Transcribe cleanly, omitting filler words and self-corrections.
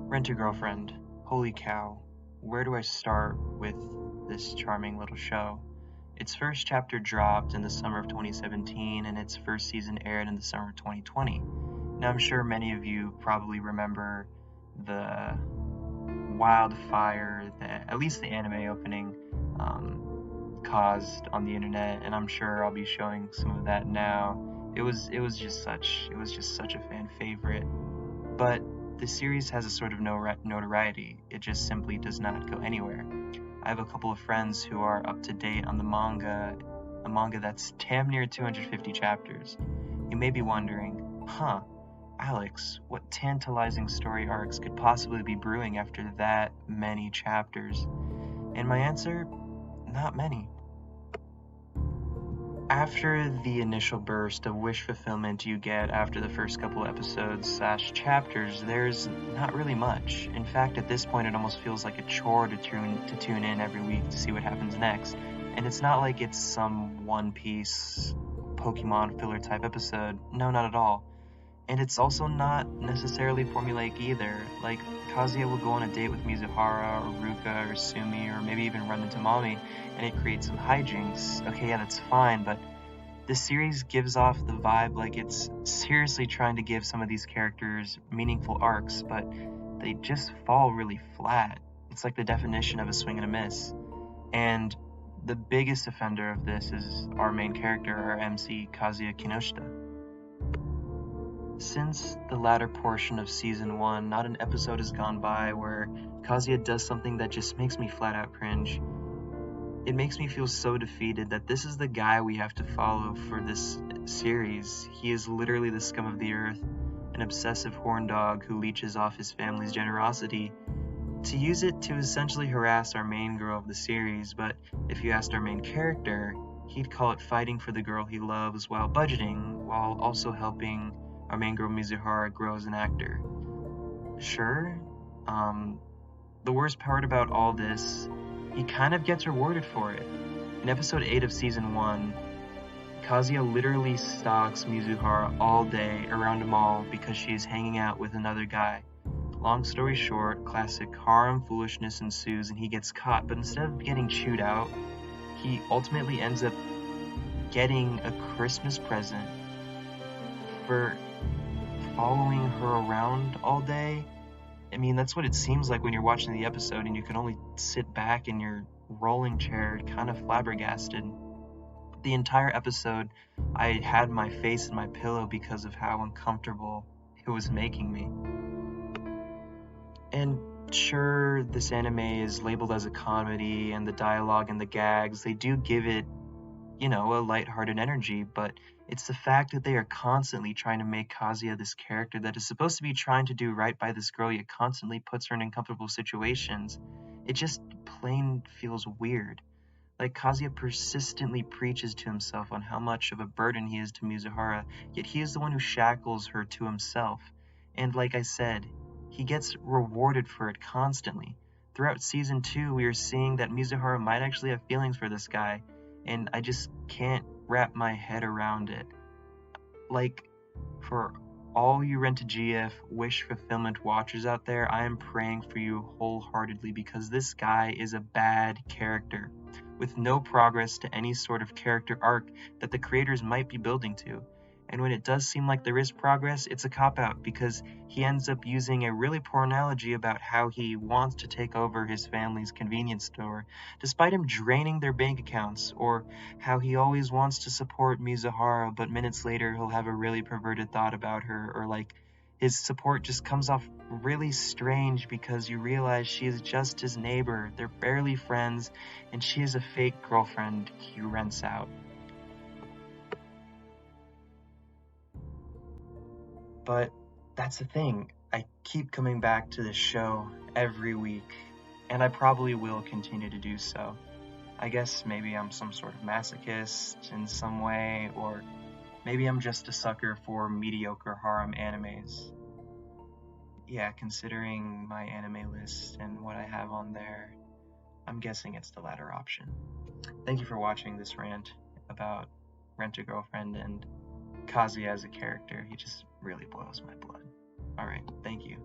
Rent-A-Girlfriend. Holy cow. Where do I start with this charming little show? Its first chapter dropped in the summer of 2017 and its first season aired in the summer of 2020. Now I'm sure many of you probably remember the wildfire that at least the anime opening caused on the internet, and I'm sure I'll be showing some of that now. It was just such a fan favorite. But the series has a sort of notoriety. It just simply does not go anywhere. I have a couple of friends who are up to date on the manga, a manga that's damn near 250 chapters. You may be wondering, Alex, what tantalizing story arcs could possibly be brewing after that many chapters? And my answer, not many. After the initial burst of wish fulfillment you get after the first couple episodes / chapters, there's not really much. In fact, at this point it almost feels like a chore to tune in every week to see what happens next. And it's not like it's some One Piece, Pokemon filler type episode. No, not at all. And it's also not necessarily formulaic either. Like, Kazuya will go on a date with Mizuhara, or Ruka, or Sumi, or maybe even run into Mami, and it creates some hijinks. Okay, yeah, that's fine, but the series gives off the vibe like it's seriously trying to give some of these characters meaningful arcs, but they just fall really flat. It's like the definition of a swing and a miss. And the biggest offender of this is our main character, our MC, Kazuya Kinoshita. Since the latter portion of Season 1, not an episode has gone by where Kazuya does something that just makes me flat out cringe. It makes me feel so defeated that this is the guy we have to follow for this series. He is literally the scum of the earth, an obsessive horn dog who leeches off his family's generosity to use it to essentially harass our main girl of the series. But if you asked our main character, he'd call it fighting for the girl he loves while budgeting, while also helping our main girl Mizuhara grow as an actor. Sure, the worst part about all this, he kind of gets rewarded for it. In episode 8 of season 1, Kazuya literally stalks Mizuhara all day around a mall because she is hanging out with another guy. Long story short, classic harem foolishness ensues and he gets caught, but instead of getting chewed out, he ultimately ends up getting a Christmas present for following her around all day. I mean, that's what it seems like when you're watching the episode and you can only sit back in your rolling chair kind of flabbergasted. The entire episode, I had my face in my pillow because of how uncomfortable it was making me. And sure, this anime is labeled as a comedy, and the dialogue and the gags, they do give it, a lighthearted energy, but it's the fact that they are constantly trying to make Kazuya this character that is supposed to be trying to do right by this girl, yet constantly puts her in uncomfortable situations. It just plain feels weird. Like, Kazuya persistently preaches to himself on how much of a burden he is to Mizuhara, yet he is the one who shackles her to himself. And like I said, he gets rewarded for it constantly. Throughout season 2, we are seeing that Mizuhara might actually have feelings for this guy, and I just can't wrap my head around it. Like, for all you Rent-A-GF wish fulfillment watchers out there, I am praying for you wholeheartedly because this guy is a bad character with no progress to any sort of character arc that the creators might be building to. And when it does seem like there is progress, it's a cop-out because he ends up using a really poor analogy about how he wants to take over his family's convenience store, despite him draining their bank accounts, or how he always wants to support Mizuhara, but minutes later he'll have a really perverted thought about her, or like his support just comes off really strange because you realize she is just his neighbor, they're barely friends, and she is a fake girlfriend he rents out. But that's the thing, I keep coming back to this show every week, and I probably will continue to do so. I guess maybe I'm some sort of masochist in some way, or maybe I'm just a sucker for mediocre harem animes. Yeah, considering my anime list and what I have on there, I'm guessing it's the latter option. Thank you for watching this rant about Rent-A-Girlfriend and Kazuya as a character. He just really boils my blood. Alright, thank you.